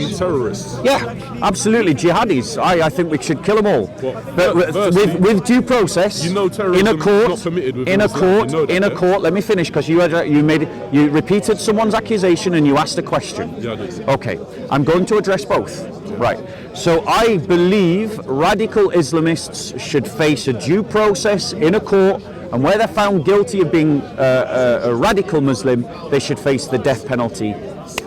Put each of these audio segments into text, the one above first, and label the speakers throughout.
Speaker 1: mean terrorists?
Speaker 2: Yeah, absolutely. Jihadis. I think we should kill them all.
Speaker 1: What?
Speaker 2: But with due process,
Speaker 1: You know terrorism
Speaker 2: in a court,
Speaker 1: is not permitted within
Speaker 2: in a
Speaker 1: Islam.
Speaker 2: court,
Speaker 1: You know that,
Speaker 2: in a
Speaker 1: yeah?
Speaker 2: court. Let me finish, because you repeated someone's accusation and you asked a question.
Speaker 1: Yeah, I did.
Speaker 2: Okay, I'm going to address both. Right. So I believe radical Islamists should face a due process in a court, and where they're found guilty of being a radical Muslim, they should face the death penalty.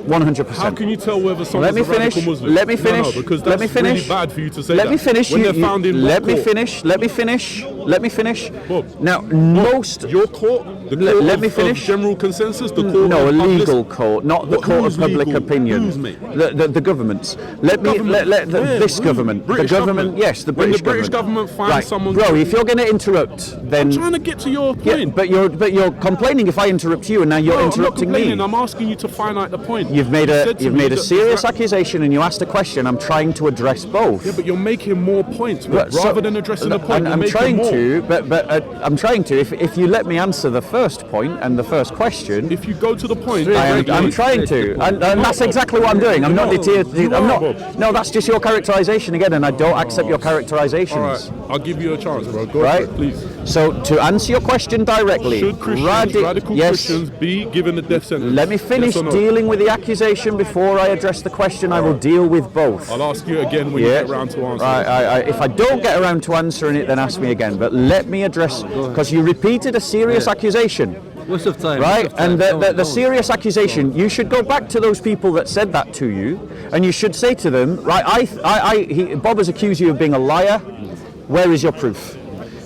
Speaker 2: 100%.
Speaker 1: How can you tell whether someone's a radical Muslim?
Speaker 2: Let me finish.
Speaker 1: No, because that's really bad for you to say
Speaker 2: Let
Speaker 1: that.
Speaker 2: me finish.
Speaker 1: When they're found in
Speaker 2: let
Speaker 1: what
Speaker 2: me
Speaker 1: court?
Speaker 2: finish. Let me finish. Let me finish.
Speaker 1: Bob,
Speaker 2: Now,
Speaker 1: Bob,
Speaker 2: most.
Speaker 1: your court, the court
Speaker 2: Let me
Speaker 1: of
Speaker 2: finish.
Speaker 1: general consensus, the court
Speaker 2: No, a
Speaker 1: of public-
Speaker 2: legal court, not the
Speaker 1: What-
Speaker 2: court of
Speaker 1: who's
Speaker 2: public
Speaker 1: legal?
Speaker 2: opinion.
Speaker 1: Who's, mate?
Speaker 2: The governments. Let me
Speaker 1: Government?
Speaker 2: let
Speaker 1: Where?
Speaker 2: this
Speaker 1: Who?
Speaker 2: government.
Speaker 1: British
Speaker 2: the government.
Speaker 1: government?
Speaker 2: Yes, the
Speaker 1: When
Speaker 2: British
Speaker 1: the British
Speaker 2: government.
Speaker 1: government finds someone-
Speaker 2: Bro, if you're going to interrupt, then.
Speaker 1: I'm trying to get to your
Speaker 2: Yeah,
Speaker 1: point.
Speaker 2: but you're complaining if I interrupt you, and now you're
Speaker 1: No, I'm not
Speaker 2: interrupting
Speaker 1: complaining.
Speaker 2: me.
Speaker 1: I'm asking you to find out the point.
Speaker 2: You've made
Speaker 1: You
Speaker 2: a
Speaker 1: said to
Speaker 2: you've
Speaker 1: me
Speaker 2: made a
Speaker 1: that-
Speaker 2: serious accusation, and you asked a question. I'm trying to address both.
Speaker 1: Yeah, but you're making more points,
Speaker 2: But so-
Speaker 1: rather than addressing the point.
Speaker 2: I'm
Speaker 1: you're
Speaker 2: trying
Speaker 1: making more.
Speaker 2: to, but I'm trying to. If you let me answer the first point and the first question,
Speaker 1: If you go to the point,
Speaker 2: I'm
Speaker 1: directly-
Speaker 2: trying to, and that's
Speaker 1: Bob.
Speaker 2: exactly what I'm doing. I'm
Speaker 1: You're
Speaker 2: not
Speaker 1: not. You
Speaker 2: I'm
Speaker 1: are,
Speaker 2: not.
Speaker 1: Bob.
Speaker 2: No, that's just your characterization again, and I don't accept your characterizations.
Speaker 1: All right, I'll give you a chance, bro. Go
Speaker 2: Right?
Speaker 1: for it, please.
Speaker 2: So to answer your question directly,
Speaker 1: Should Christians, radical
Speaker 2: yes.
Speaker 1: Christians, be given the death sentence?
Speaker 2: Let me finish
Speaker 1: Yes or no?
Speaker 2: dealing with the accusation before I address the question. I will deal with both.
Speaker 1: I'll ask you again when you get around to answer.
Speaker 2: Right, if I don't get around to answering it, then ask me again. But let me address, because you repeated a serious accusation.
Speaker 3: Waste of time.
Speaker 2: Right,
Speaker 3: waste of time.
Speaker 2: and
Speaker 3: Come on.
Speaker 2: the serious accusation, you should go back to those people that said that to you, and you should say to them, right, Bob has accused you of being a liar. Where is your proof?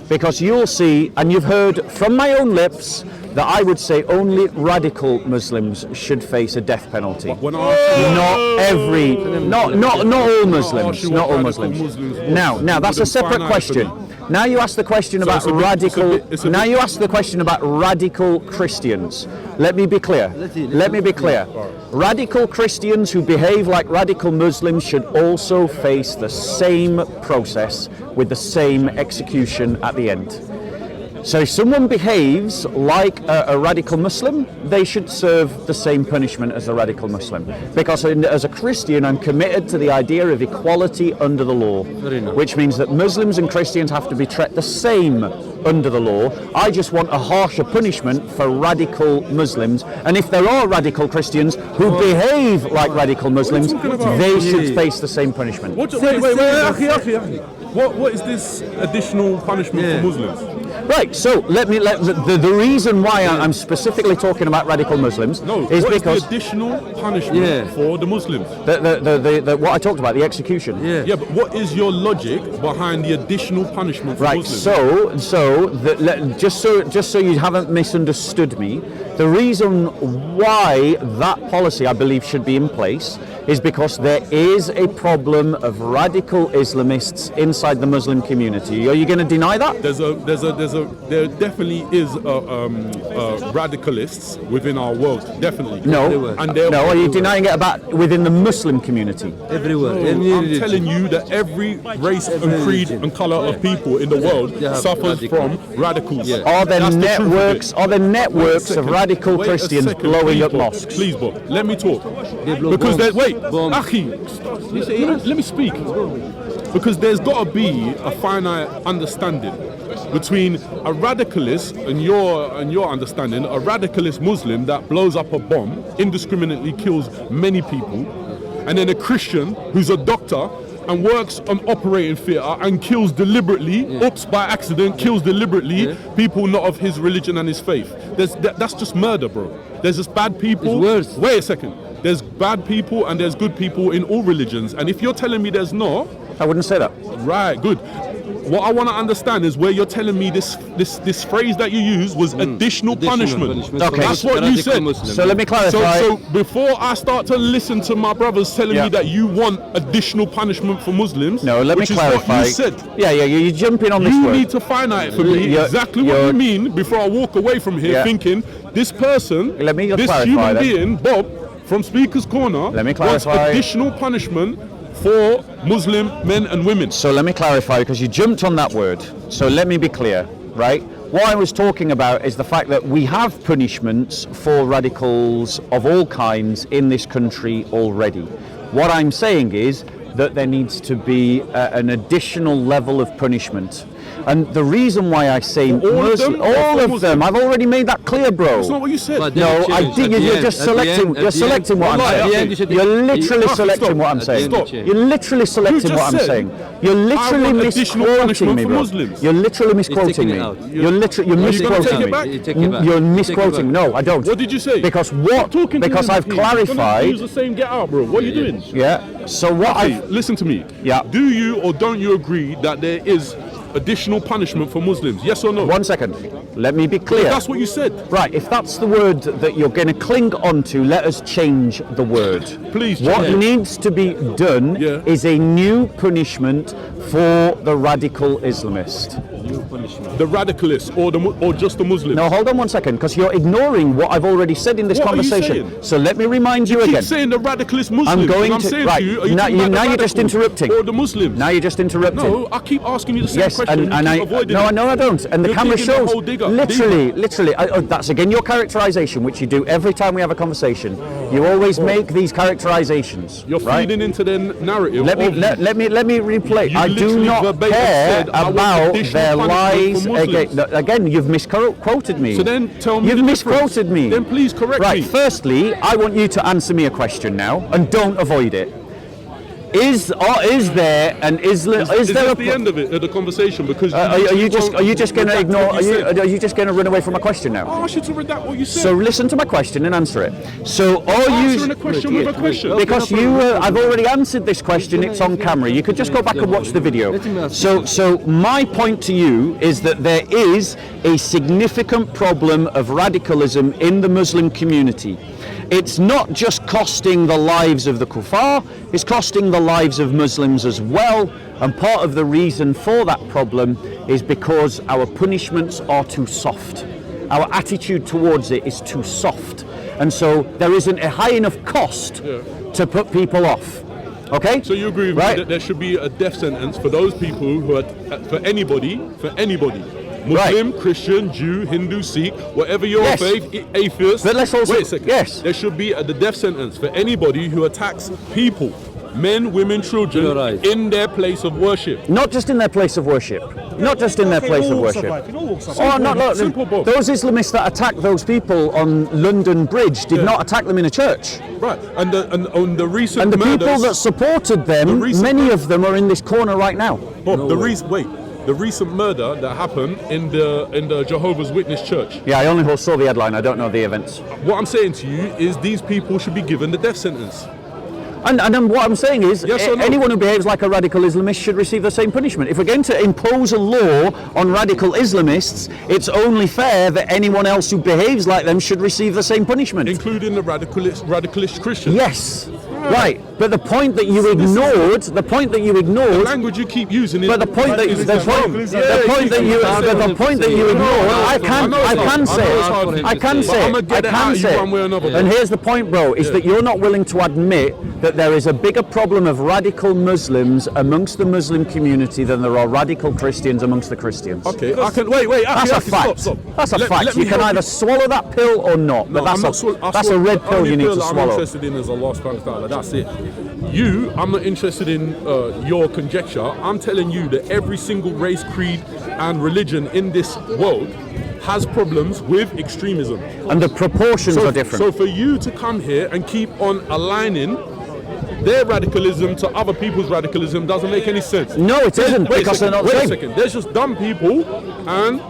Speaker 2: Because you'll see, and you've heard from my own lips, that I would say only radical Muslims should face a death penalty.
Speaker 1: When I ask you-
Speaker 2: Not every, not all Muslims,
Speaker 1: you
Speaker 2: not
Speaker 1: what
Speaker 2: all
Speaker 1: radical
Speaker 2: Muslims.
Speaker 1: Muslims was.
Speaker 2: Now that's a
Speaker 1: Wouldn't
Speaker 2: separate
Speaker 1: find out for
Speaker 2: question.
Speaker 1: me.
Speaker 2: Now you ask the question about
Speaker 1: it's a bit-
Speaker 2: radical.
Speaker 1: it's a
Speaker 2: Now
Speaker 1: bit-
Speaker 2: you ask the question about radical Christians. Let me be clear. Let me be clear. Radical Christians who behave like radical Muslims should also face the same process with the same execution at the end. So if someone behaves like a radical Muslim, they should serve the same punishment as a radical Muslim. Because as a Christian, I'm committed to the idea of equality under the law, which means that Muslims and Christians have to be treated the same under the law. I just want a harsher punishment for radical Muslims. And if there are radical Christians who behave like radical Muslims,
Speaker 1: talking about?
Speaker 2: they should face the same punishment.
Speaker 1: Wait, Akhi. What is this additional punishment for Muslims?
Speaker 2: Right, so the reason why I'm specifically talking about radical Muslims is
Speaker 1: what
Speaker 2: because
Speaker 1: is the additional punishment for the Muslims?
Speaker 2: what I talked about, the execution.
Speaker 1: Yeah, but what is your logic behind the additional punishment for
Speaker 2: Right,
Speaker 1: Muslims?
Speaker 2: just so you haven't misunderstood me, the reason why that policy I believe should be in place is because there is a problem of radical Islamists inside the Muslim community. Are you going to deny that?
Speaker 1: There definitely is radicalists within our world, definitely.
Speaker 2: No. Are you denying it about within the Muslim community?
Speaker 3: Everywhere.
Speaker 1: I'm telling you that every race and creed and colour of people in the world suffers from radicals.
Speaker 2: Are there
Speaker 1: That's the truth of it.
Speaker 2: networks of radical
Speaker 1: Wait a
Speaker 2: Christians
Speaker 1: second,
Speaker 2: blowing
Speaker 1: please,
Speaker 2: up
Speaker 1: Bob.
Speaker 2: mosques?
Speaker 1: Please, Bob, let me talk. Because Akhi, let me speak. Because there's got to be a finite understanding between a radicalist and your understanding, a radicalist Muslim that blows up a bomb, indiscriminately kills many people, and then a Christian who's a doctor and works on operating theatre and kills deliberately, by accident, kills deliberately people not of his religion and his faith. That's just murder, bro. There's just bad people.
Speaker 3: It's worse.
Speaker 1: Wait a second. There's bad people and there's good people in all religions. And if you're telling me there's not,
Speaker 2: I wouldn't say that.
Speaker 1: right, good. What I want to understand is where you're telling me this phrase that you used was additional punishment.
Speaker 2: Okay.
Speaker 1: That's what you said.
Speaker 2: So let me clarify.
Speaker 1: So before I start to listen to my brothers telling me that you want additional punishment for Muslims,
Speaker 2: No, let me
Speaker 1: which
Speaker 2: clarify.
Speaker 1: is what you said.
Speaker 2: Yeah, you're jumping on this
Speaker 1: You
Speaker 2: word.
Speaker 1: need to find out for me
Speaker 2: You're-
Speaker 1: exactly what you mean before I walk away from here thinking this person,
Speaker 2: Let me
Speaker 1: this
Speaker 2: clarify
Speaker 1: human
Speaker 2: then.
Speaker 1: being, Bob, from Speaker's Corner,
Speaker 2: Let me
Speaker 1: wants
Speaker 2: clarify.
Speaker 1: additional punishment for Muslim men and women.
Speaker 2: So let me clarify, because you jumped on that word. So let me be clear, right? What I was talking about is the fact that we have punishments for radicals of all kinds in this country already. What I'm saying is that there needs to be an additional level of punishment. And the reason why I say all of them, I've already made that clear, bro.
Speaker 1: That's not what you said.
Speaker 2: No, I did. You're just selecting. You're selecting what I'm saying. You're literally selecting what I'm saying. You're literally selecting what I'm saying. You're literally misquoting me, bro. You're literally misquoting me. You're misquoting me. You're misquoting. No, I don't.
Speaker 1: What did you say?
Speaker 2: Because I've clarified.
Speaker 1: Use the same get out, bro. What are you doing?
Speaker 2: Yeah. So what
Speaker 1: listen to me.
Speaker 2: Yeah.
Speaker 1: Do you or don't you agree that there is additional punishment for Muslims? Yes or no?
Speaker 2: 1 second. Let me be clear.
Speaker 1: That's what you said.
Speaker 2: Right, if that's the word that you're going to cling on to, let us change the word.
Speaker 1: Please.
Speaker 2: What needs to be done is a new punishment for the radical Islamist.
Speaker 1: The radicalists or just the Muslims?
Speaker 2: No, hold on 1 second, because you're ignoring what I've already said in this conversation.
Speaker 1: Are you saying?
Speaker 2: So let me remind you again.
Speaker 1: Keep saying the radicalist Muslims.
Speaker 2: I'm going
Speaker 1: to.
Speaker 2: Saying right. To you, now you're just interrupting.
Speaker 1: Or the Muslims.
Speaker 2: Now you're just interrupting.
Speaker 1: No, I keep asking you the same question.
Speaker 2: And I don't. And the camera shows. Literally. That's again your characterization, which you do every time we have a conversation. You always make these characterizations.
Speaker 1: You're feeding into their narrative.
Speaker 2: Let me replay. I do not care about their lies. Again, you've misquoted me.
Speaker 1: So then tell me.
Speaker 2: You've misquoted me.
Speaker 1: Then please correct me.
Speaker 2: Right. Firstly, I want you to answer me a question now, and don't avoid it. Is there an Islam? Is there
Speaker 1: the end of it, of the conversation? Because
Speaker 2: are you just going to ignore? Are you just going to run away from my question now?
Speaker 1: I should redact what you said.
Speaker 2: So listen to my question and answer it. So are you
Speaker 1: answering a question with a question?
Speaker 2: Because I've already answered this question. It's on camera. You could just go back and watch the video. So my point to you is that there is a significant problem of radicalism in the Muslim community. It's not just costing the lives of the kuffar, it's costing the lives of Muslims as well. And part of the reason for that problem is because our punishments are too soft. Our attitude towards it is too soft. And so there isn't a high enough cost to put people off. Okay?
Speaker 1: So you agree with me that there should be a death sentence for those people who are, for anybody, Muslim, Christian, Jew, Hindu, Sikh, whatever your faith, atheist.
Speaker 2: But let's also,
Speaker 1: wait a second.
Speaker 2: Yes.
Speaker 1: There should be the death sentence for anybody who attacks people, men, women, children, in their place of worship.
Speaker 2: Not just in their place of worship. Not just in their place of worship. Those Islamists that attacked those people on London Bridge did not attack them in a church.
Speaker 1: Right. And the recent
Speaker 2: and the
Speaker 1: murders,
Speaker 2: people that supported them, many of them are in this corner right now.
Speaker 1: The recent murder that happened in the Jehovah's Witness church.
Speaker 2: Yeah, I only saw the headline. I don't know the events.
Speaker 1: What I'm saying to you is these people should be given the death sentence.
Speaker 2: And then what I'm saying is, anyone who behaves like a radical Islamist should receive the same punishment. If we're going to impose a law on radical Islamists, it's only fair that anyone else who behaves like them should receive the same punishment.
Speaker 1: Including the radicalist Christians?
Speaker 2: Yes. Right. But the point that you ignored,
Speaker 1: the language you keep using is,
Speaker 2: but the point that you ignored, I can say. And here's the point, bro, is that you're not willing to admit that there is a bigger problem of radical Muslims amongst the Muslim community than there are radical Christians amongst the Christians.
Speaker 1: Okay, I can wait.
Speaker 2: That's a fact.
Speaker 1: Stop.
Speaker 2: That's a fact. You can either swallow that pill or not. But that's a red pill you need to swallow.
Speaker 1: I'm interested in is Allah subhanahu wa ta'ala. That's it. I'm not interested in your conjecture. I'm telling you that every single race, creed, and religion in this world has problems with extremism.
Speaker 2: And the proportions are different.
Speaker 1: So for you to come here and keep on aligning their radicalism to other people's radicalism doesn't make any sense.
Speaker 2: No, it isn't. Because they're not the same.
Speaker 1: Wait a second. There's just dumb people and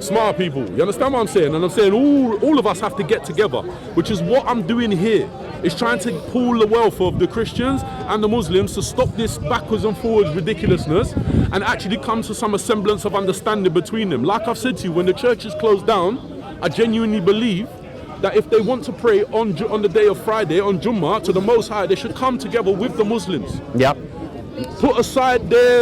Speaker 1: smart people. You understand what I'm saying? And I'm saying all of us have to get together, which is what I'm doing here. Is trying to pool the wealth of the Christians and the Muslims to stop this backwards and forwards ridiculousness and actually come to some semblance of understanding between them. Like I've said to you, when the church is closed down, I genuinely believe that if they want to pray on the day of Friday, on Jummah, to the Most High, they should come together with the Muslims.
Speaker 2: Yep.
Speaker 1: put aside their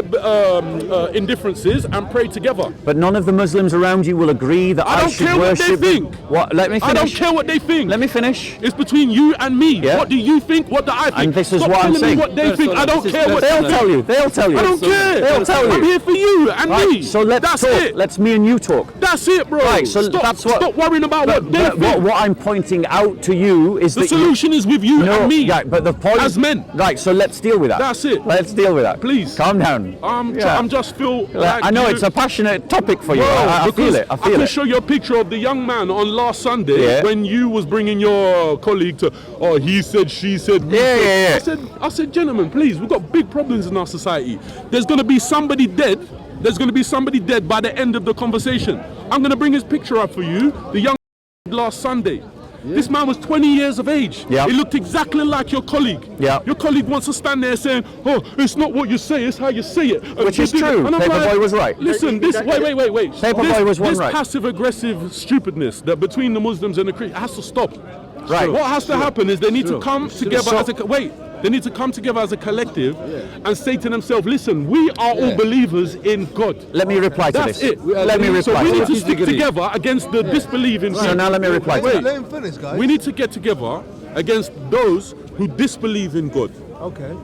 Speaker 1: indifferences and pray together.
Speaker 2: But none of the Muslims around you will agree that I should worship.
Speaker 1: I don't care what they think.
Speaker 2: What? Let me finish.
Speaker 1: I don't care what they think.
Speaker 2: Let me finish.
Speaker 1: It's between you and me.
Speaker 2: Yeah.
Speaker 1: What do you think? What do I think?
Speaker 2: And this is
Speaker 1: Stop
Speaker 2: what I'm
Speaker 1: telling
Speaker 2: saying.
Speaker 1: me what they think. I don't care what
Speaker 2: They'll tell you. They'll tell you.
Speaker 1: I don't care.
Speaker 2: They'll tell you.
Speaker 1: I'm here for you and me.
Speaker 2: So let's
Speaker 1: That's
Speaker 2: talk.
Speaker 1: it.
Speaker 2: Let's me and you talk.
Speaker 1: That's it, bro.
Speaker 2: Right, so
Speaker 1: stop worrying about what they think.
Speaker 2: What I'm pointing out to you is
Speaker 1: The
Speaker 2: that
Speaker 1: solution is with you and me.
Speaker 2: Right, but the point
Speaker 1: as men.
Speaker 2: Right, so let's deal with that.
Speaker 1: That's it.
Speaker 2: Let's deal with that.
Speaker 1: Please.
Speaker 2: Calm down.
Speaker 1: I'm just feel like
Speaker 2: I know it's a passionate topic for you.
Speaker 1: Bro,
Speaker 2: I feel it. I feel
Speaker 1: can
Speaker 2: it.
Speaker 1: show you a picture of the young man on last Sunday when you was bringing your colleague to, he said, she said,
Speaker 2: Yeah.
Speaker 1: I said, gentlemen, please, we've got big problems in our society. There's going to be somebody dead. There's going to be somebody dead by the end of the conversation. I'm going to bring his picture up for you. The young last Sunday. This man was 20 years of age.
Speaker 2: Yeah.
Speaker 1: He looked exactly like your colleague.
Speaker 2: Yeah.
Speaker 1: Your colleague wants to stand there saying, it's not what you say, it's how you say it.
Speaker 2: Which is true. Paperboy was right.
Speaker 1: Listen, wait.
Speaker 2: Paperboy was one right.
Speaker 1: This passive-aggressive stupidness that between the Muslims and the Christians has to stop.
Speaker 2: Right.
Speaker 1: What has to happen is they need to come together as a They need to come together as a collective and say to themselves, listen, we are all believers in God.
Speaker 2: Let me reply to
Speaker 1: That's
Speaker 2: this.
Speaker 1: it.
Speaker 2: Let me reply
Speaker 1: So we
Speaker 2: to
Speaker 1: need
Speaker 2: this.
Speaker 1: to stick together against the disbelieving.
Speaker 2: So now let me reply to that.
Speaker 3: Let him finish, guys.
Speaker 1: We need to get together against those who disbelieve in God.
Speaker 3: Okay.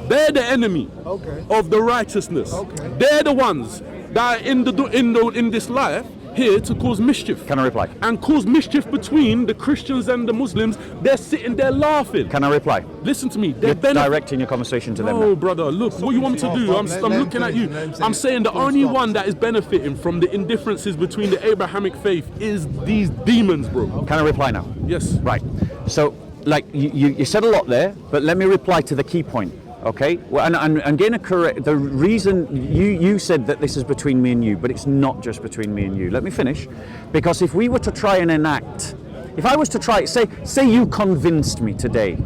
Speaker 1: They're the enemy of the righteousness. They're the ones that are in this life here to cause mischief.
Speaker 2: Can I reply?
Speaker 1: And cause mischief between the Christians and the Muslims. They're sitting there laughing.
Speaker 2: Can I reply?
Speaker 1: Listen to me.
Speaker 2: You're directing your conversation to them now.
Speaker 1: No, brother, look, what you want me to do? I'm looking at you. I'm saying the only one that is benefiting from the indifferences between the Abrahamic faith is these demons, bro.
Speaker 2: Can I reply now?
Speaker 1: Yes.
Speaker 2: Right. So, like, you said a lot there, but let me reply to the key point. Okay, well, and I'm going to correct the reason you said that this is between me and you, but it's not just between me and you. Let me finish, because if we were to try and enact, if I was to try, say you convinced me today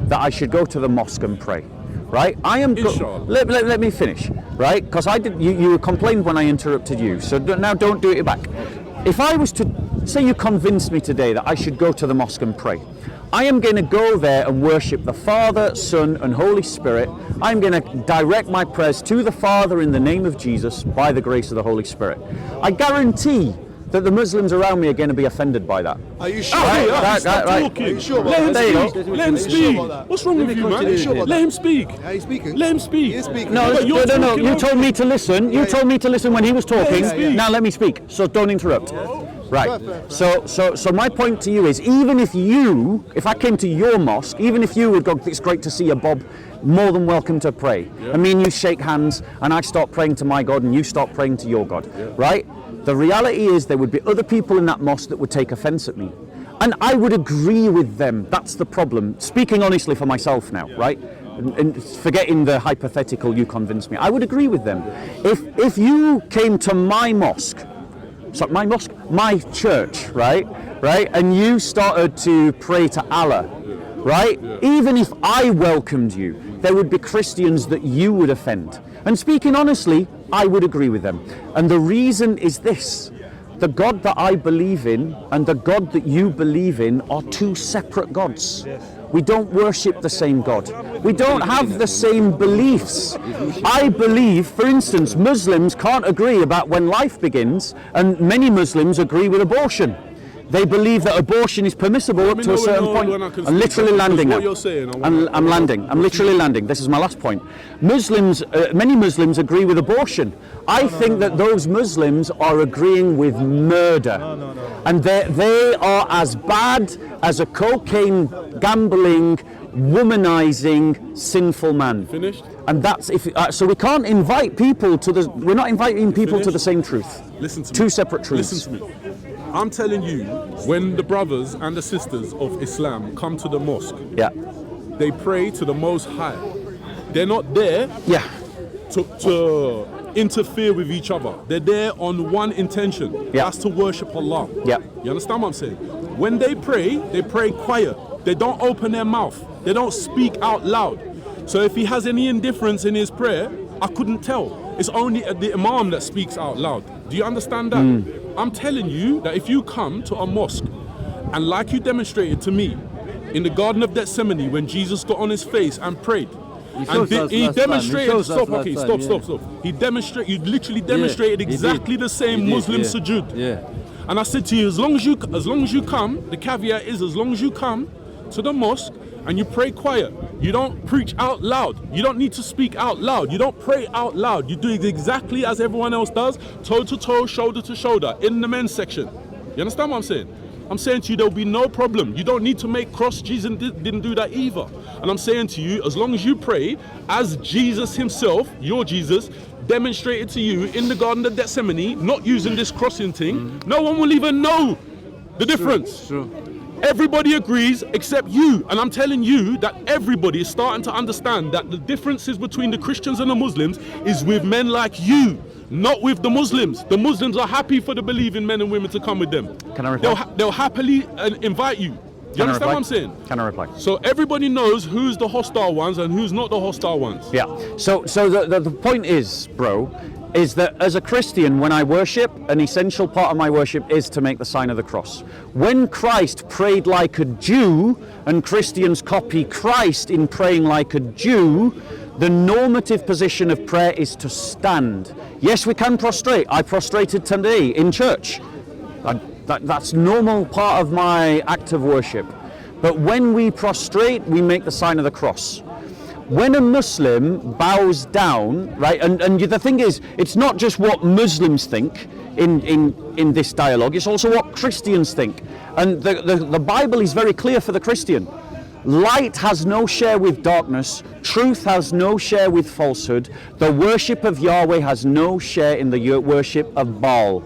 Speaker 2: that I should go to the mosque and pray, right? I am. Let me finish, right? Because you complained when I interrupted you, so now don't do it back. If I was to say you convinced me today that I should go to the mosque and pray, I am going to go there and worship the Father, Son, and Holy Spirit. I'm going to direct my prayers to the Father in the name of Jesus by the grace of the Holy Spirit. I guarantee that the Muslims around me are going to be offended by that.
Speaker 3: Are you sure?
Speaker 1: Stop talking.
Speaker 3: Are you sure about
Speaker 1: Let
Speaker 3: that?
Speaker 1: him speak. Let him speak. What's wrong with you, man? Let him speak.
Speaker 3: Are you speaking?
Speaker 1: Let him speak.
Speaker 3: He's speaking.
Speaker 2: No. You told me to listen. You told me to listen when he was talking. Now let me speak. So don't interrupt. Right. So my point to you is, even if I came to your mosque, even if you would go, it's great to see you, Bob, more than welcome to pray. I mean, you shake hands and I start praying to my God and you start praying to your God, right? The reality is there would be other people in that mosque that would take offense at me. And I would agree with them. That's the problem. Speaking honestly for myself now, right? And forgetting the hypothetical, you convinced me. I would agree with them. If you came to my mosque, my church, right, and you started to pray to Allah, right? Even if I welcomed you, there would be Christians that you would offend. And speaking honestly, I would agree with them. And the reason is this: the God that I believe in and the God that you believe in are two separate gods. We don't worship the same God. We don't have the same beliefs. I believe, for instance, Muslims can't agree about when life begins, and many Muslims agree with abortion. They believe that abortion is permissible up to a certain point. I'm literally landing now. I'm landing. I'm literally landing. This is my last point. Muslims, many Muslims agree with abortion. I think that those Muslims are agreeing with murder. And they are as bad as a cocaine, gambling, womanizing, sinful man.
Speaker 1: Finished?
Speaker 2: And that's so we can't invite people to the. We're not inviting people to the same truth.
Speaker 1: Listen to me.
Speaker 2: Two separate truths.
Speaker 1: Listen to me. I'm telling you, when the brothers and the sisters of Islam come to the mosque, they pray to the Most High. They're not there to interfere with each other. They're there on one intention. That's to worship Allah. You understand what I'm saying? When they pray quiet. They don't open their mouth. They don't speak out loud. So if he has any indifference in his prayer, I couldn't tell. It's only the Imam that speaks out loud. Do you understand that? I'm telling you that if you come to a mosque, and like you demonstrated to me in the Garden of Gethsemane when Jesus got on his face and prayed, He demonstrated. Stop. He literally demonstrated exactly the same Muslim sujood.
Speaker 3: Yeah.
Speaker 1: And I said to you, as long as you come, the caveat is as long as you come to the mosque and you pray quiet, you don't preach out loud, you don't need to speak out loud, you don't pray out loud, you do it exactly as everyone else does, toe to toe, shoulder to shoulder, in the men's section. You understand what I'm saying? I'm saying to you, there'll be no problem. You don't need to make cross. Jesus didn't do that either. And I'm saying to you, as long as you pray as Jesus himself, your Jesus, demonstrated to you in the Garden of Gethsemane, not using this crossing thing, no one will even know the difference.
Speaker 3: True.
Speaker 1: Everybody agrees except you. And I'm telling you that everybody is starting to understand that the differences between the Christians and the Muslims is with men like you, not with the Muslims. The Muslims are happy for the believing men and women to come with them.
Speaker 2: Can I reply?
Speaker 1: They'll happily invite you. You understand what I'm saying?
Speaker 2: Can I reply?
Speaker 1: So everybody knows who's the hostile ones and who's not the hostile ones.
Speaker 2: Yeah. So the point is, bro, is that as a Christian, when I worship, an essential part of my worship is to make the sign of the cross. When Christ prayed like a Jew, and Christians copy Christ in praying like a Jew, the normative position of prayer is to stand. Yes, we can prostrate. I prostrated today in church. That's normal part of my act of worship. But when we prostrate, we make the sign of the cross. When a Muslim bows down, right, and the thing is, it's not just what Muslims think in this dialogue, it's also what Christians think. And the Bible is very clear for the Christian. Light has no share with darkness, truth has no share with falsehood, the worship of Yahweh has no share in the worship of Baal.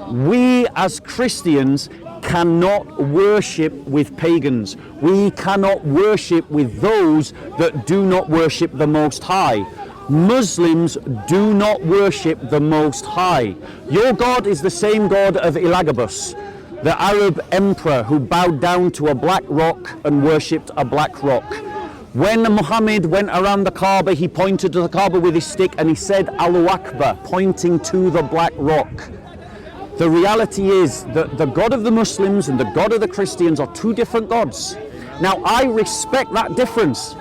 Speaker 2: We as Christians cannot worship with pagans. We cannot worship with those that do not worship the Most High. Muslims do not worship the Most High. Your God is the same God of Elagabus, the Arab emperor who bowed down to a black rock and worshipped a black rock. When Muhammad went around the Kaaba, he pointed to the Kaaba with his stick and he said, Allahu Akbar, pointing to the black rock. The reality is that the God of the Muslims and the God of the Christians are two different gods. Now, I respect that difference.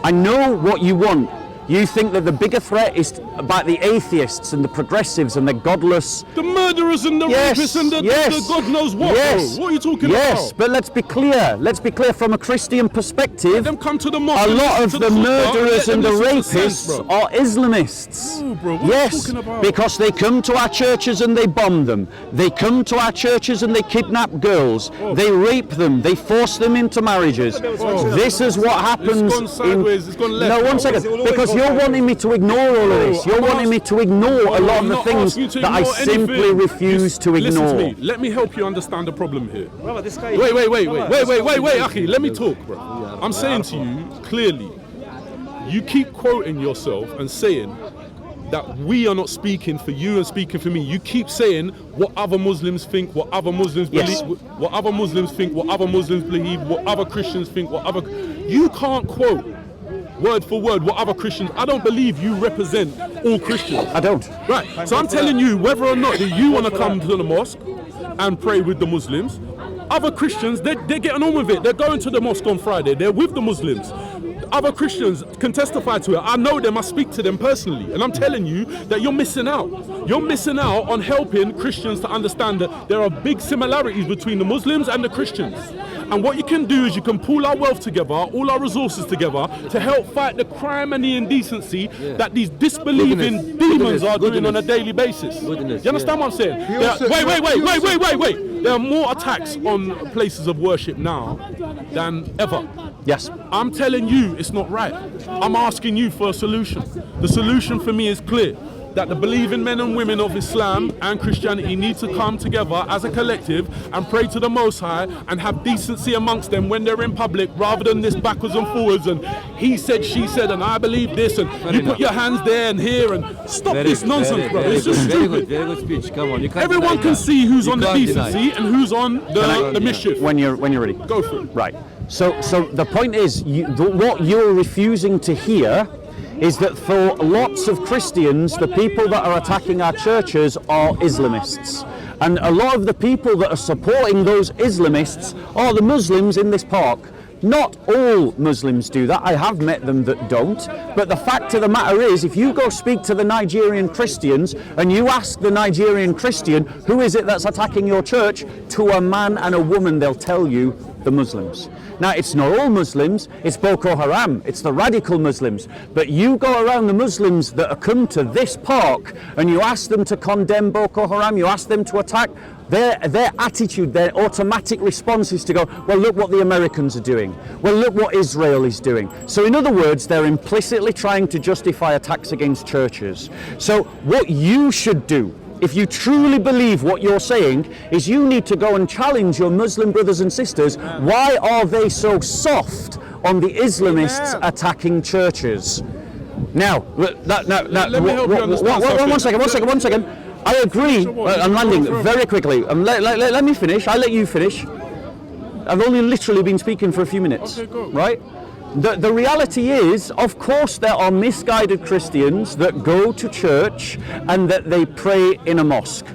Speaker 2: I know what you want. You think that the bigger threat is about the atheists and the progressives and the godless.
Speaker 1: The murderers and the rapists and the God knows what.
Speaker 2: Yes.
Speaker 1: Bro. What are you talking
Speaker 2: Yes,
Speaker 1: about?
Speaker 2: but let's be clear. Let's be clear from a Christian perspective.
Speaker 1: Let them come to the mosque.
Speaker 2: A lot of the murderers and the rapists are Islamists.
Speaker 1: No, bro, what are you talking about?
Speaker 2: Because they come to our churches and they bomb them. They come to our churches and they kidnap girls. They rape them. They force them into marriages. This is what happens.
Speaker 1: It's gone sideways. It's gone left.
Speaker 2: No, one second. Because you're wanting me to ignore all of this. You're wanting me to ignore a lot of the things that I simply refuse to ignore.
Speaker 1: Listen to me. Let me help you understand the problem here. Wait, Aki. Let me talk, bro. I'm saying to you clearly, you keep quoting yourself and saying that we are not speaking for you and speaking for me. You keep saying what other Muslims think, what other Muslims believe, what other Muslims think, what other Muslims believe, what other Christians think, what other... You can't quote word for word what other Christians... I don't believe you represent all Christians.
Speaker 2: I don't.
Speaker 1: Right. So I'm telling you, whether or not that you want to come to the mosque and pray with the Muslims, other Christians, they're getting on with it. They're going to the mosque on Friday. They're with the Muslims. Other Christians can testify to it. I know them, I speak to them personally. And I'm telling you that you're missing out. You're missing out on helping Christians to understand that there are big similarities between the Muslims and the Christians. And what you can do is you can pool our wealth together, all our resources together, to help fight the crime and the indecency that these disbelieving demons are doing on a daily basis. You understand what I'm saying? Wait. There are more attacks on places of worship now than ever.
Speaker 2: Yes.
Speaker 1: I'm telling you it's not right. I'm asking you for a solution. The solution for me is clear. That the believing men and women of Islam and Christianity need to come together as a collective and pray to the Most High and have decency amongst them when they're in public, rather than this backwards and forwards and he said, she said, and I believe this, and you put your hands there and here, and stop this nonsense, bro. It's just stupid.
Speaker 3: Very good speech. Come on.
Speaker 1: Everyone can see who's on the decency and who's on the mischief.
Speaker 2: When you're ready.
Speaker 1: Go for it.
Speaker 2: Right. So the point is, what you're refusing to hear is that for lots of Christians, the people that are attacking our churches are Islamists. And a lot of the people that are supporting those Islamists are the Muslims in this park. Not all Muslims do that. I have met them that don't. But the fact of the matter is, if you go speak to the Nigerian Christians and you ask the Nigerian Christian, who is it that's attacking your church, to a man and a woman, they'll tell you the Muslims. Now, it's not all Muslims, it's Boko Haram, it's the radical Muslims. But you go around the Muslims that have come to this park and you ask them to condemn Boko Haram, you ask them to attack, their attitude, their automatic response is to go, well, look what the Americans are doing. Well, look what Israel is doing. So in other words, they're implicitly trying to justify attacks against churches. So what you should do, if you truly believe what you're saying, is you need to go and challenge your Muslim brothers and sisters. Why are they so soft on the Islamists attacking churches? Now,
Speaker 1: let me help you understand
Speaker 2: one second. I agree. I'm landing very quickly. Let me finish. I'll let you finish. I've only literally been speaking for a few minutes.
Speaker 1: Okay, go.
Speaker 2: Right? The reality is, of course, there are misguided Christians that go to church and that they pray in a mosque,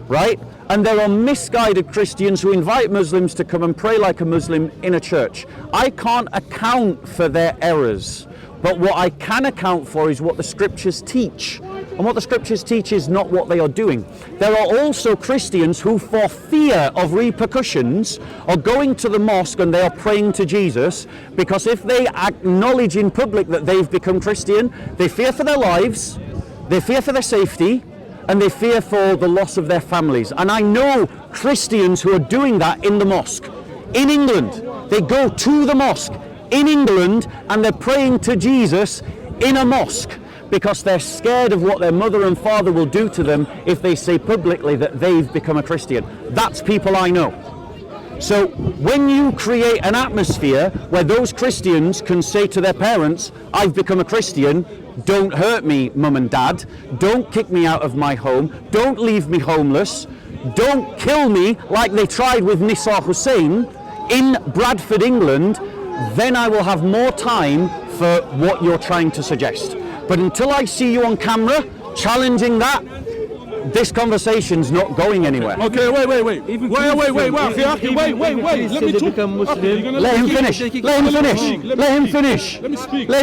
Speaker 2: right? And there are misguided Christians who invite Muslims to come and pray like a Muslim in a church. I can't account for their errors, but what I can account for is what the scriptures teach. And what the scriptures teach is not what they are doing. There are also Christians who, for fear of repercussions, are going to the mosque and they are praying to Jesus, because if they acknowledge in public that they've become Christian, they fear for their lives, they fear for their safety, and they fear for the loss of their families. And I know Christians who are doing that in the mosque. In England, they go to the mosque in England and they're praying to Jesus in a mosque, because they're scared of what their mother and father will do to them if they say publicly that they've become a Christian. That's people I know. So when you create an atmosphere where those Christians can say to their parents, I've become a Christian, don't hurt me, mum and dad, don't kick me out of my home, don't leave me homeless, don't kill me like they tried with Nisa Hussein in Bradford, England, then I will have more time for what you're trying to suggest. But until I see you on camera challenging that, this conversation's not going anywhere.
Speaker 1: Okay, wait. Wait. Let me talk.
Speaker 2: Let him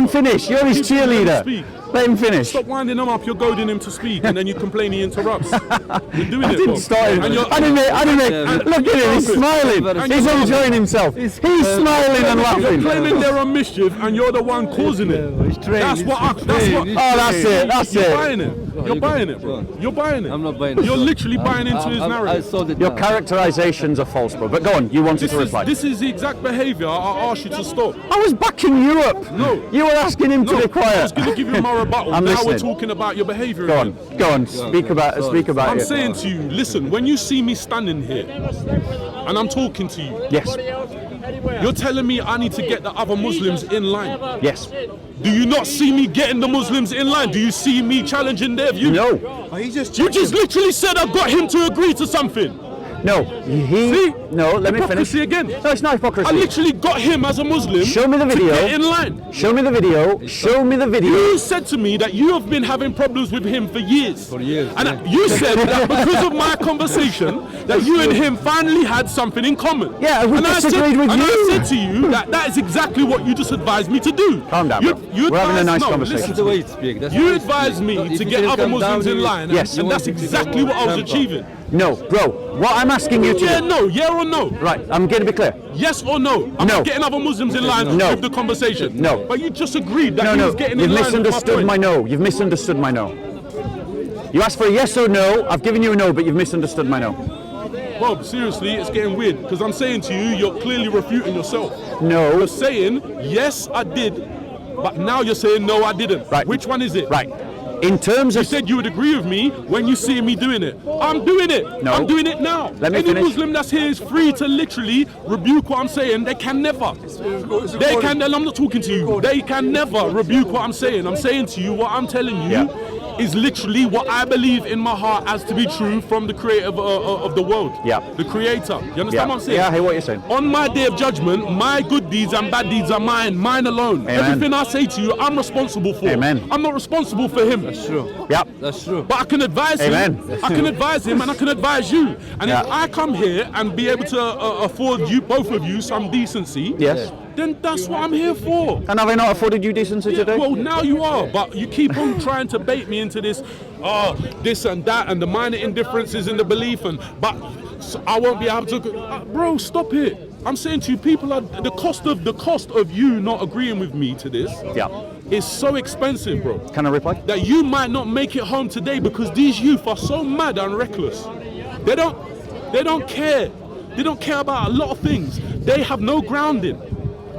Speaker 2: finish. You're his cheerleader. Let him finish.
Speaker 1: Stop winding him up. You're goading him to speak, and then you complain he interrupts. You're doing it.
Speaker 2: Didn't start him. I didn't. Look at him. He's smiling. He's enjoying himself. He's smiling and laughing.
Speaker 1: You're claiming they're on mischief, and you're the one causing it. That's what.
Speaker 2: That's it.
Speaker 1: You're buying it, bro. You're buying it.
Speaker 3: I'm not buying it.
Speaker 1: You're literally buying into his narrative.
Speaker 3: I sold it.
Speaker 2: Your characterizations are false, bro. But go on. You wanted to reply.
Speaker 1: This is the exact behaviour I asked you to stop.
Speaker 2: I was backing you up.
Speaker 1: No.
Speaker 2: You were asking him to be quiet.
Speaker 1: I was going to give you my rebuttal.
Speaker 2: I'm
Speaker 1: now
Speaker 2: listening.
Speaker 1: we're talking about your behaviour.
Speaker 2: Go on. Speak about it.
Speaker 1: I'm saying to you, listen, when you see me standing here and I'm talking to you,
Speaker 2: Yes.
Speaker 1: you're telling me I need to get the other Muslims in line.
Speaker 2: Yes.
Speaker 1: Do you not see me getting the Muslims in line? Do you see me challenging their view?
Speaker 2: No.
Speaker 1: You just literally said I got him to agree to something.
Speaker 2: No. Let me finish.
Speaker 1: Hypocrisy again.
Speaker 2: No, it's not hypocrisy.
Speaker 1: I literally got him as a Muslim.
Speaker 2: Show me the video.
Speaker 1: To get in line.
Speaker 2: Show me the video.
Speaker 1: You said to me that you have been having problems with him for years. And you said that because of my conversation, that you and him finally had something in common.
Speaker 2: Yeah, we disagreed with you.
Speaker 1: And I said to you that is exactly what you just advised me to do.
Speaker 2: Calm down, bro. We're having a nice conversation.
Speaker 3: That's the way you speak.
Speaker 1: You advised me to get other Muslims in line.
Speaker 2: Yes.
Speaker 1: And that's exactly what I was achieving.
Speaker 2: No, bro. What I'm asking you to do.
Speaker 1: Yeah or no?
Speaker 2: Right, I'm going to be clear.
Speaker 1: Yes or no? I'm not getting other Muslims in line with the conversation.
Speaker 2: No.
Speaker 1: But you just agreed that he was getting
Speaker 2: You've
Speaker 1: in line.
Speaker 2: misunderstood my no. You've misunderstood my no. You asked for a yes or no. I've given you a no, but you've misunderstood my no.
Speaker 1: Bob, seriously, it's getting weird because I'm saying to you, you're clearly refuting yourself.
Speaker 2: No.
Speaker 1: You're saying, yes, I did, but now you're saying, no, I didn't.
Speaker 2: Right.
Speaker 1: Which one is it?
Speaker 2: Right. In terms of...
Speaker 1: You said you would agree with me when you see me doing it. I'm doing it.
Speaker 2: No.
Speaker 1: I'm doing it now.
Speaker 2: Let me
Speaker 1: Any
Speaker 2: finish.
Speaker 1: Muslim that's here is free to literally rebuke what I'm saying. They can never. They can, and I'm not talking to you. They can never rebuke what I'm saying. I'm saying to you, what I'm telling you is literally what I believe in my heart as to be true from the creator of the world.
Speaker 2: Yeah.
Speaker 1: The creator. You understand what I'm saying?
Speaker 2: Yeah, I hear what you're saying.
Speaker 1: On my day of judgment, my good deeds and bad deeds are mine alone.
Speaker 2: Amen.
Speaker 1: Everything I say to you, I'm responsible for.
Speaker 2: Amen.
Speaker 1: I'm not responsible for him.
Speaker 3: That's true.
Speaker 2: Yep.
Speaker 3: That's true.
Speaker 1: But I can advise
Speaker 2: Amen.
Speaker 1: him. I can advise him and I can advise you. And if I come here and be able to afford you, both of you, some decency,
Speaker 2: Yes.
Speaker 1: then that's what I'm here for.
Speaker 2: And have I not afforded you decency today?
Speaker 1: Well, now you are, but you keep on trying to bait me into this, this and that, and the minor indifferences in the belief, but I won't be able to. Bro, stop it. I'm saying to you, people are the cost of you not agreeing with me to this.
Speaker 2: Yeah.
Speaker 1: Is so expensive, bro.
Speaker 2: Can I reply?
Speaker 1: That you might not make it home today because these youth are so mad and reckless. They don't care. They don't care about a lot of things. They have no grounding.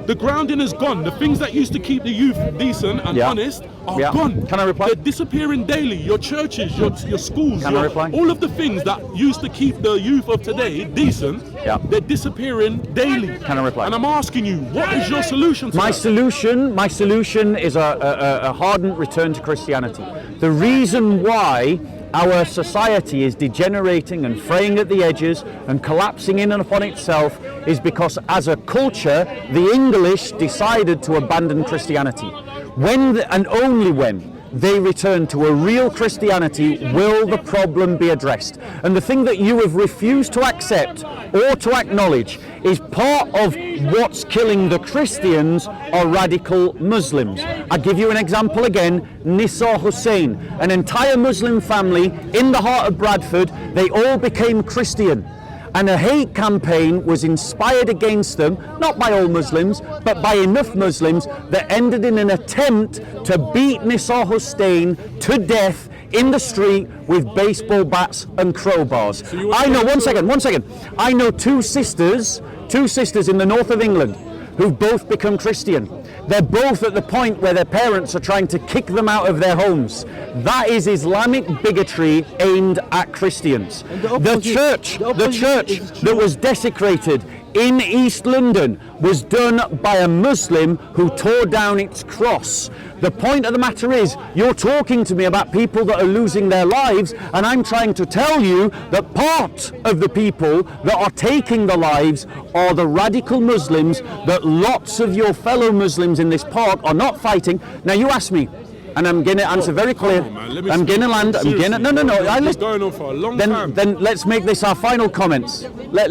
Speaker 1: The grounding is gone. The things that used to keep the youth decent and honest are gone.
Speaker 2: Can I reply?
Speaker 1: They're disappearing daily. Your churches, your schools,
Speaker 2: Can I reply?
Speaker 1: all of the things that used to keep the youth of today decent, they're disappearing daily.
Speaker 2: Can I reply?
Speaker 1: And I'm asking you, what is your solution to
Speaker 2: My
Speaker 1: that?
Speaker 2: solution is a hardened return to Christianity. The reason why our society is degenerating and fraying at the edges and collapsing in and upon itself is because as a culture, the English decided to abandon Christianity. When and only when they return to a real Christianity will the problem be addressed. And the thing that you have refused to accept or to acknowledge is part of what's killing the Christians are radical Muslims. I'll give you an example again. Nisa Hussein, an entire Muslim family in the heart of Bradford, they all became Christian. And a hate campaign was inspired against them, not by all Muslims, but by enough Muslims that ended in an attempt to beat Nisa Hussein to death in the street with baseball bats and crowbars. I know, one second. I know two sisters in the north of England who've both become Christian. They're both at the point where their parents are trying to kick them out of their homes. That is Islamic bigotry aimed at Christians. The church that was desecrated in East London was done by a Muslim who tore down its cross. The point of the matter is, you're talking to me about people that are losing their lives, and I'm trying to tell you that part of the people that are taking the lives are the radical Muslims that lots of your fellow Muslims in this park are not fighting. Now you ask me, and I'm going to answer very clear. I'm going to land. I'm going to no.
Speaker 1: It's going on for a long time.
Speaker 2: Then let's make this our final comments. Let's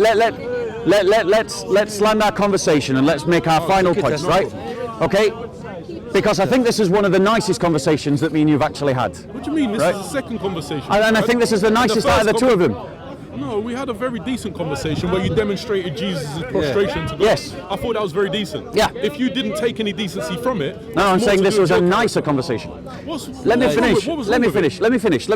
Speaker 2: land our conversation and let's make our final points, right? Okay. Because I think this is one of the nicest conversations that me and you've actually had.
Speaker 1: What do you mean? This is the second conversation.
Speaker 2: And I think this is the nicest out of the two of them.
Speaker 1: No, we had a very decent conversation where you demonstrated Jesus' prostration to God.
Speaker 2: Yes.
Speaker 1: I thought that was very decent.
Speaker 2: Yeah.
Speaker 1: If you didn't take any decency from it...
Speaker 2: No, I'm saying this was a nicer conversation. Let me finish. Let me finish.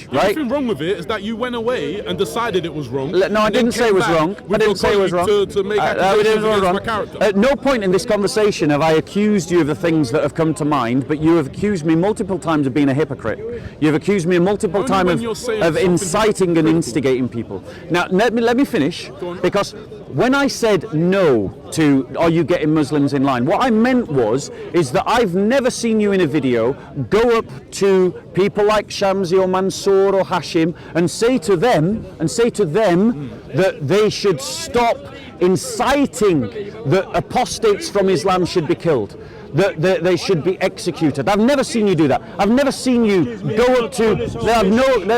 Speaker 2: Right?
Speaker 1: The thing wrong with it is that you went away and decided it was wrong.
Speaker 2: No, I didn't say it was wrong. I didn't say it was wrong.
Speaker 1: To make accusations against my character.
Speaker 2: At no point in this conversation have I accused you of the things that have come to mind, but you have accused me multiple times of being a hypocrite. You've accused me multiple times of inciting and instigating people. Now, let me finish, because when I said no to are you getting Muslims in line, what I meant is that I've never seen you in a video go up to people like Shamsi or Mansour or Hashim and say to them that they should stop inciting that apostates from Islam should be killed, that they should be executed. I've never seen you do that. I've never seen you go up to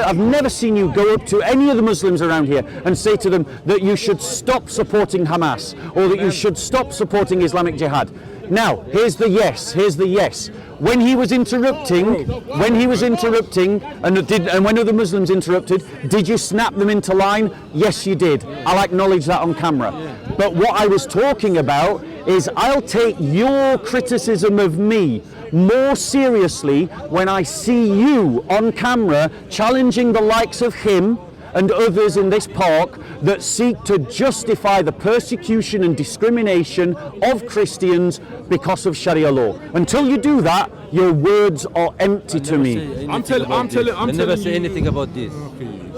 Speaker 2: I've never seen you go up to any of the Muslims around here and say to them that you should stop supporting Hamas or that you should stop supporting Islamic Jihad. Now, here's the yes. When he was interrupting, and when other Muslims interrupted, did you snap them into line? Yes, you did. I'll acknowledge that on camera. But what I was talking about is I'll take your criticism of me more seriously when I see you on camera challenging the likes of him and others in this park that seek to justify the persecution and discrimination of Christians because of Sharia law. Until you do that, your words are empty to me.
Speaker 3: I never say anything about this.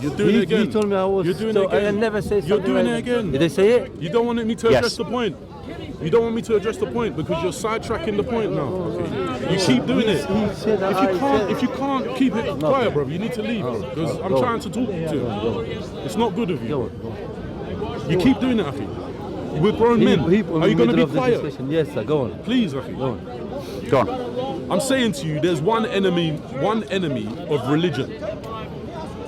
Speaker 1: You're doing it again.
Speaker 3: He told me I was.
Speaker 1: You're doing it again.
Speaker 3: I never say something.
Speaker 1: You're doing it again.
Speaker 3: Did I say it?
Speaker 1: You don't want me to address the point. You don't want me to address the point because you're sidetracking the point now. Okay. You keep doing it. If you can't keep it quiet, bro, you need to leave because I'm trying to talk to you. It's not good of you. You keep doing it, Akhi. We're grown men. Are you going to be quiet?
Speaker 3: Yes, sir. Go on.
Speaker 1: Please, Akhi.
Speaker 2: Go on.
Speaker 1: I'm saying to you, there's one enemy of religion,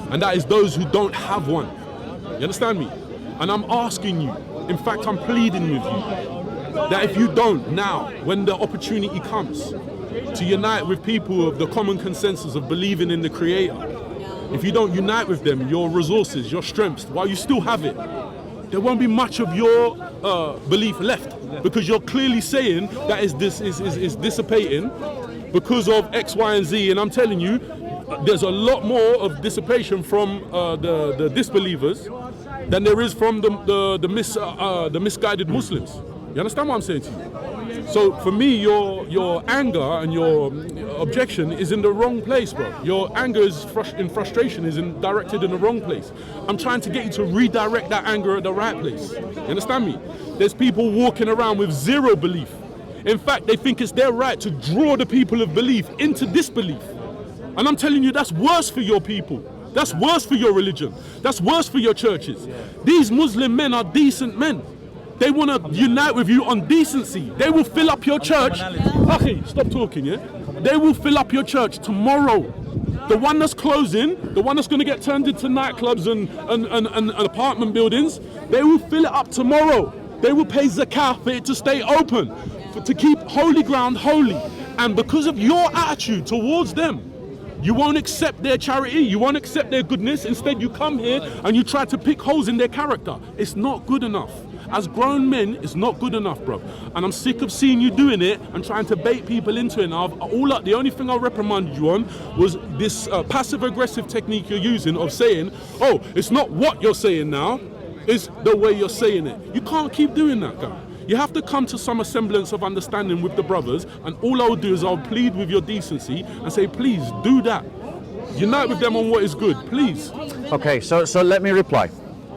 Speaker 1: and that is those who don't have one. You understand me? And I'm asking you. In fact, I'm pleading with you. that if you don't now, when the opportunity comes to unite with people of the common consensus of believing in the Creator, if you don't unite with them, your resources, your strengths, while you still have it, there won't be much of your belief left, because you're clearly saying that is dissipating because of X, Y, and Z. And I'm telling you, there's a lot more of dissipation from the disbelievers than there is from the misguided Muslims. You understand what I'm saying to you? So for me, your anger and your objection is in the wrong place, bro. Your anger is in frustration is directed in the wrong place. I'm trying to get you to redirect that anger at the right place. You understand me? There's people walking around with zero belief. In fact, they think it's their right to draw the people of belief into disbelief. And I'm telling you, that's worse for your people. That's worse for your religion. That's worse for your churches. These Muslim men are decent men. They want to unite with you on decency. They will fill up your church. Akhi, stop talking, yeah? They will fill up your church tomorrow. The one that's closing, the one that's going to get turned into nightclubs and apartment buildings, they will fill it up tomorrow. They will pay zakah for it to stay open, to keep holy ground holy. And because of your attitude towards them, you won't accept their charity, you won't accept their goodness. Instead, you come here and you try to pick holes in their character. It's not good enough. As grown men, it's not good enough, bro. And I'm sick of seeing you doing it and trying to bait people into it. Now, the only thing I reprimanded you on was this passive-aggressive technique you're using of saying, oh, it's not what you're saying now, it's the way you're saying it. You can't keep doing that, guy. You have to come to some semblance of understanding with the brothers, and all I'll do is I'll plead with your decency and say, please do that. Unite with them on what is good, please.
Speaker 2: Okay, so let me reply,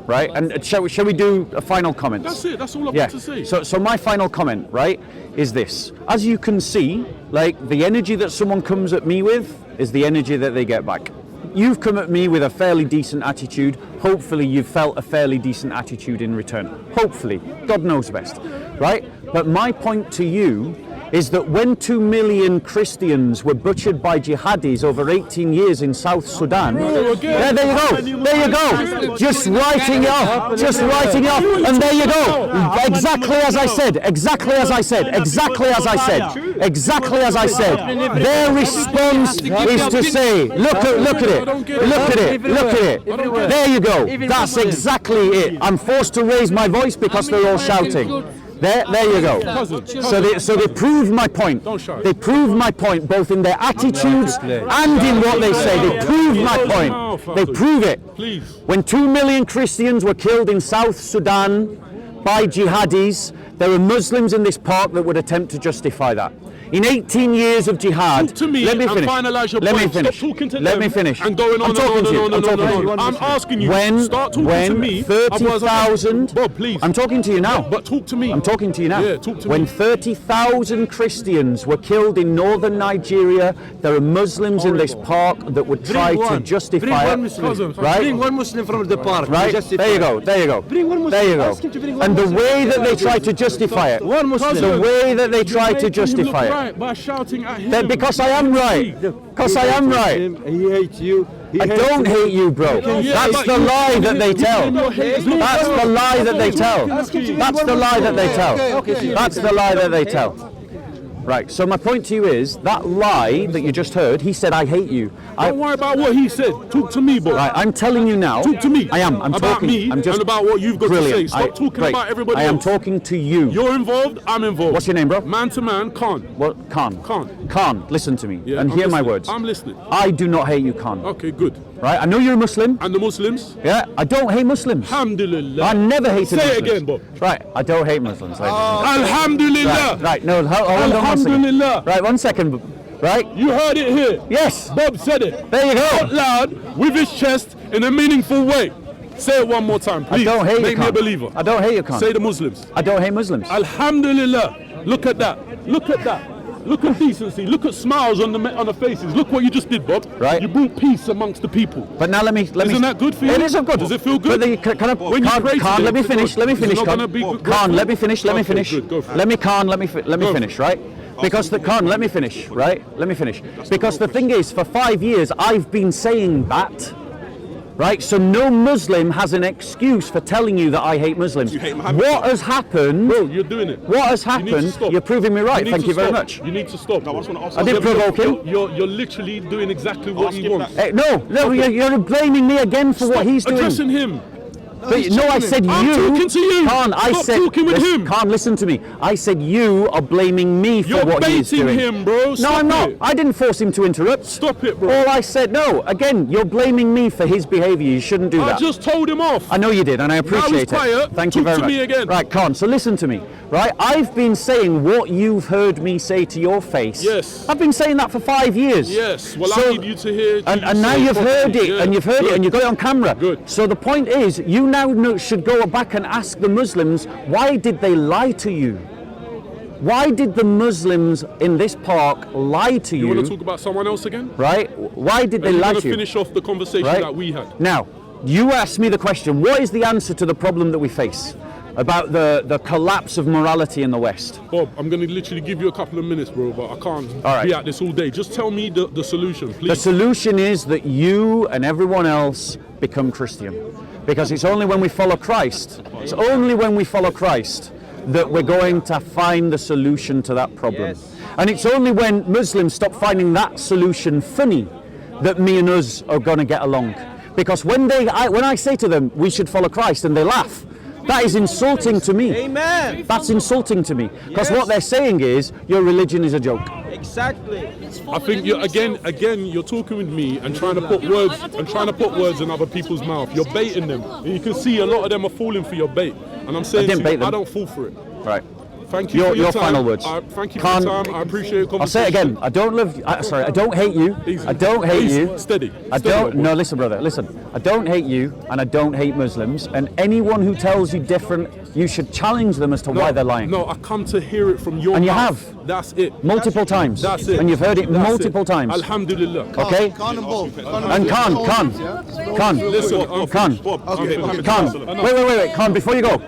Speaker 2: right? And shall we do a final comment?
Speaker 1: That's it, that's all I've got to say.
Speaker 2: So my final comment, right, is this. As you can see, like, the energy that someone comes at me with is the energy that they get back. You've come at me with a fairly decent attitude. Hopefully you've felt a fairly decent attitude in return. Hopefully. God knows best. Right? But my point to you is that when 2 million Christians were butchered by jihadis over 18 years in South Sudan, there you go, just writing it off, and there you go, exactly as I said, their response is to say, look at it, there you go, that's exactly it. I'm forced to raise my voice because they're all shouting. There you go. So they prove my point. They prove my point both in their attitudes and in what they say. They prove my point. They prove it. When 2 million Christians were killed in South Sudan by jihadis, there were Muslims in this park that would attempt to justify that. In 18 years of jihad,
Speaker 1: talk to me
Speaker 2: let me finish.
Speaker 1: Finalize your
Speaker 2: let
Speaker 1: point.
Speaker 2: me finish.
Speaker 1: Stop talking to
Speaker 2: let
Speaker 1: them
Speaker 2: me finish.
Speaker 1: And going on.
Speaker 2: I'm talking to you.
Speaker 1: I'm asking you. Start talking to me.
Speaker 2: 30,000.
Speaker 1: Bob, please.
Speaker 2: I'm talking to you now.
Speaker 1: But talk to me.
Speaker 2: I'm talking to you now.
Speaker 1: Yeah, talk to
Speaker 2: when
Speaker 1: me.
Speaker 2: 30,000 Christians were killed in northern Nigeria, there are Muslims in this park that would try to justify it. Right?
Speaker 3: Bring one Muslim from the park.
Speaker 2: Right? There you go.
Speaker 3: Bring one Muslim.
Speaker 2: There you go.
Speaker 3: Ask him to bring one
Speaker 2: And the
Speaker 3: Muslim.
Speaker 2: way that they try to justify it.
Speaker 3: One Muslim.
Speaker 2: The way that they try to justify it.
Speaker 1: Right by shouting at him.
Speaker 2: Because I am right. Because I am right.
Speaker 3: He hates you.
Speaker 2: I don't hate you, bro. That's the lie that they tell. That's the lie that they tell. That's the lie that they tell. That's the lie that they tell. Right, so my point to you is, that lie that you just heard, he said, I hate you.
Speaker 1: Don't worry about what he said. Talk to me, boy.
Speaker 2: Right, I'm telling you now.
Speaker 1: Talk to me.
Speaker 2: I am. I'm
Speaker 1: about
Speaker 2: talking.
Speaker 1: me
Speaker 2: I'm just
Speaker 1: and about what you've got
Speaker 2: brilliant.
Speaker 1: to say. Stop talking about everybody
Speaker 2: else. I am
Speaker 1: else.
Speaker 2: talking to you.
Speaker 1: You're involved, I'm involved.
Speaker 2: What's your name, bro?
Speaker 1: Man to man, Khan.
Speaker 2: What? Khan.
Speaker 1: Khan.
Speaker 2: Khan, listen to me
Speaker 1: Yeah,
Speaker 2: and
Speaker 1: I'm
Speaker 2: hear my
Speaker 1: listening.
Speaker 2: words.
Speaker 1: I'm listening.
Speaker 2: I do not hate you, Khan.
Speaker 1: Okay, good.
Speaker 2: Right, I know you're a Muslim.
Speaker 1: And the Muslims?
Speaker 2: Yeah, I don't hate Muslims.
Speaker 1: Alhamdulillah.
Speaker 2: I never hated
Speaker 1: Say
Speaker 2: Muslims.
Speaker 1: it again, Bob.
Speaker 2: Right, I don't hate Muslims.
Speaker 1: Alhamdulillah.
Speaker 2: Right, no, hold on 1 second.
Speaker 1: Alhamdulillah.
Speaker 2: Right, 1 second. Right?
Speaker 1: You heard it here.
Speaker 2: Yes.
Speaker 1: Bob said it.
Speaker 2: There you go.
Speaker 1: Out loud, with his chest, in a meaningful way. Say it one more time, please.
Speaker 2: I don't hate you,
Speaker 1: Make me a
Speaker 2: Khan.
Speaker 1: believer.
Speaker 2: I don't hate you, Khan.
Speaker 1: Say the Muslims.
Speaker 2: I don't hate Muslims.
Speaker 1: Alhamdulillah. Look at that. Look at that. Look at decency. Look at smiles on the faces. Look what you just did, Bob.
Speaker 2: Right.
Speaker 1: You brought peace amongst the people.
Speaker 2: But now let me.
Speaker 1: Isn't that good for you?
Speaker 2: It is good.
Speaker 1: Does it feel good?
Speaker 2: But can I,
Speaker 1: When you pray
Speaker 2: Khan,
Speaker 1: to
Speaker 2: let me
Speaker 1: them,
Speaker 2: finish. Let me
Speaker 1: is it
Speaker 2: finish,
Speaker 1: not
Speaker 2: Khan.
Speaker 1: gonna be good?
Speaker 2: Khan, let me finish. Let me
Speaker 1: Okay,
Speaker 2: finish.
Speaker 1: good, go for it.
Speaker 2: Let me, Khan. Let me finish. Right? Because the Khan, let me finish. Right? Let me finish. Because the thing is, for 5 years, I've been saying that. Right, so no Muslim has an excuse for telling you that I hate Muslims.
Speaker 1: You hate Muhammad.
Speaker 2: What has happened?
Speaker 1: Bro, you're doing it.
Speaker 2: What has
Speaker 1: You need to
Speaker 2: happened?
Speaker 1: stop.
Speaker 2: You're proving me right. Thank you very much.
Speaker 1: You need to stop. No,
Speaker 2: I didn't provoke him.
Speaker 1: You're literally doing exactly what he wants.
Speaker 2: Hey, no, you're blaming me again for what he's doing.
Speaker 1: Addressing him.
Speaker 2: But, no, I said
Speaker 1: I'm
Speaker 2: you.
Speaker 1: talking to you.
Speaker 2: Khan, I
Speaker 1: Stop
Speaker 2: said.
Speaker 1: talking with him.
Speaker 2: Khan, listen to me. I said you are blaming me for
Speaker 1: You're
Speaker 2: what he's
Speaker 1: baiting
Speaker 2: doing.
Speaker 1: him, bro.
Speaker 2: No,
Speaker 1: Stop
Speaker 2: I'm not.
Speaker 1: it.
Speaker 2: I didn't force him to interrupt.
Speaker 1: Stop it, bro.
Speaker 2: All I said, no. Again, you're blaming me for his behaviour. You shouldn't do that.
Speaker 1: I just told him off.
Speaker 2: I know you did, and I appreciate it.
Speaker 1: quiet.
Speaker 2: Thank you
Speaker 1: Talk
Speaker 2: very
Speaker 1: to
Speaker 2: much.
Speaker 1: me again.
Speaker 2: Right, Khan, so listen to me. Right, I've been saying what you've heard me say to your face.
Speaker 1: Yes.
Speaker 2: I've been saying that for 5 years.
Speaker 1: Yes. Well, I need you to hear.
Speaker 2: And now you've heard it,
Speaker 1: Yeah.
Speaker 2: and you've heard it, and you got it on camera.
Speaker 1: Good.
Speaker 2: So the point is, you now should go back and ask the Muslims, why did they lie to you? Why did the Muslims in this park lie to you?
Speaker 1: You want to talk about someone else again?
Speaker 2: Right? Why did they lie to you?
Speaker 1: Finish off the conversation
Speaker 2: Right?
Speaker 1: that we had.
Speaker 2: Now, you asked me the question, what is the answer to the problem that we face about the collapse of morality in the West?
Speaker 1: Bob, I'm going to literally give you a couple of minutes, bro, but I can't
Speaker 2: All right.
Speaker 1: be at this all day. Just tell me the solution, please.
Speaker 2: The solution is that you and everyone else become Christian. Because it's only when we follow Christ, that we're going to find the solution to that problem. And it's only when Muslims stop finding that solution funny that me and us are going to get along. Because when I say to them, we should follow Christ, and they laugh, that is insulting to me.
Speaker 3: Amen.
Speaker 2: That's insulting to me. Because what they're saying is, your religion is a joke.
Speaker 3: Exactly.
Speaker 1: I think you're again you're talking with me and trying to put words in other people's mouth. You're baiting them. And you can see a lot of them are falling for your bait. And I'm saying to you, I don't fall for it.
Speaker 2: Right.
Speaker 1: Thank you for your time.
Speaker 2: final words.
Speaker 1: Thank you for your time. I appreciate your conversation.
Speaker 2: I'll say it again. I don't hate you.
Speaker 1: Easy.
Speaker 2: I don't hate you.
Speaker 1: Steady.
Speaker 2: No, listen, brother. Listen. I don't hate you, and I don't hate Muslims. And anyone who tells you different, you should challenge them as to why they're lying.
Speaker 1: No, I come to hear it from your mouth.
Speaker 2: And you have.
Speaker 1: That's it.
Speaker 2: Multiple times.
Speaker 1: That's it.
Speaker 2: And you've heard it multiple times.
Speaker 1: Alhamdulillah.
Speaker 2: Okay? And Khan.
Speaker 1: Listen,
Speaker 2: Khan. Wait. Khan, before you go.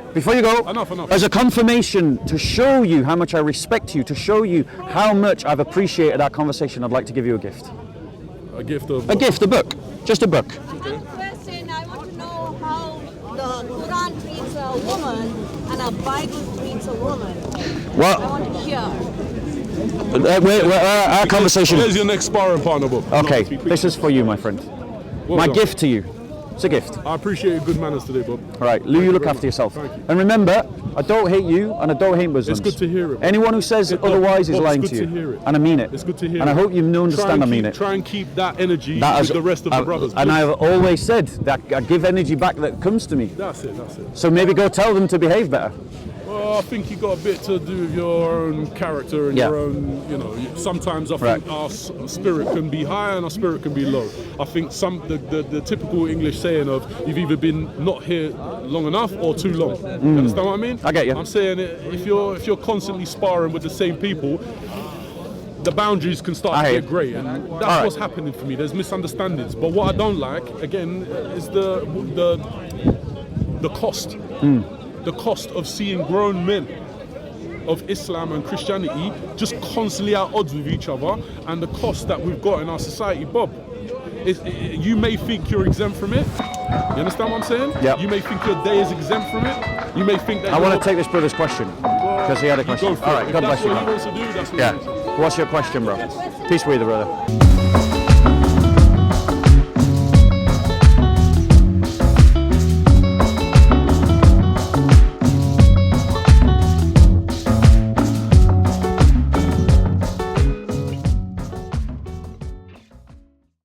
Speaker 1: Enough.
Speaker 2: As a confirmation to show you how much I respect you, to show you how much I've appreciated our conversation, I'd like to give you a gift.
Speaker 1: A gift of...
Speaker 2: A gift, a book. Just a book.
Speaker 4: I have a question. I want to know how the Quran treats a woman and a Bible treats a woman.
Speaker 2: Well,
Speaker 4: I want to hear.
Speaker 2: our conversation.
Speaker 1: There's your next sparring partner, Bob.
Speaker 2: Okay, this is for you, my friend.
Speaker 1: Well
Speaker 2: My
Speaker 1: done.
Speaker 2: gift to you. It's a gift.
Speaker 1: I appreciate your good manners today, Bob.
Speaker 2: All right, Lou, you look after yourself.
Speaker 1: Thank you.
Speaker 2: And remember, I don't hate you and I don't hate Muslims.
Speaker 1: It's good to hear it.
Speaker 2: Anyone who says otherwise is
Speaker 1: Bob,
Speaker 2: lying
Speaker 1: it's
Speaker 2: to
Speaker 1: good
Speaker 2: you.
Speaker 1: to hear it.
Speaker 2: And I mean it.
Speaker 1: It's good to hear
Speaker 2: And I hope you understand I mean it.
Speaker 1: Try and keep that energy
Speaker 2: That
Speaker 1: with
Speaker 2: is-
Speaker 1: the rest of the brothers.
Speaker 2: And
Speaker 1: please.
Speaker 2: I've always said that I give energy back that comes to me.
Speaker 1: That's it.
Speaker 2: So maybe go tell them to behave better.
Speaker 1: Well, I think you got a bit to do with your own character and
Speaker 2: Yeah.
Speaker 1: your own, sometimes I think
Speaker 2: Right.
Speaker 1: our spirit can be high and our spirit can be low. I think the typical English saying of you've either been not here long enough or too long. You understand what I mean?
Speaker 2: I get you.
Speaker 1: I'm saying if you're constantly sparring with the same people, the boundaries can start
Speaker 2: I
Speaker 1: to
Speaker 2: hear
Speaker 1: get
Speaker 2: you.
Speaker 1: grey, and that's
Speaker 2: All right.
Speaker 1: what's happening for me. There's misunderstandings. But what I don't like, again, is the cost. The cost of seeing grown men of Islam and Christianity just constantly at odds with each other, and the cost that we've got in our society, Bob. You may think you're exempt from it. You understand what I'm saying?
Speaker 2: Yep.
Speaker 1: You may think your day is exempt from it. You may think that
Speaker 2: I want to take this brother's question because he had a question.
Speaker 1: Go for
Speaker 2: All
Speaker 1: it.
Speaker 2: right,
Speaker 1: If
Speaker 2: God
Speaker 1: that's
Speaker 2: bless you.
Speaker 1: what he
Speaker 2: man.
Speaker 1: wants to do, that's what he
Speaker 2: Yeah.
Speaker 1: wants to do.
Speaker 2: What's your question, bro? Peace be with you, brother.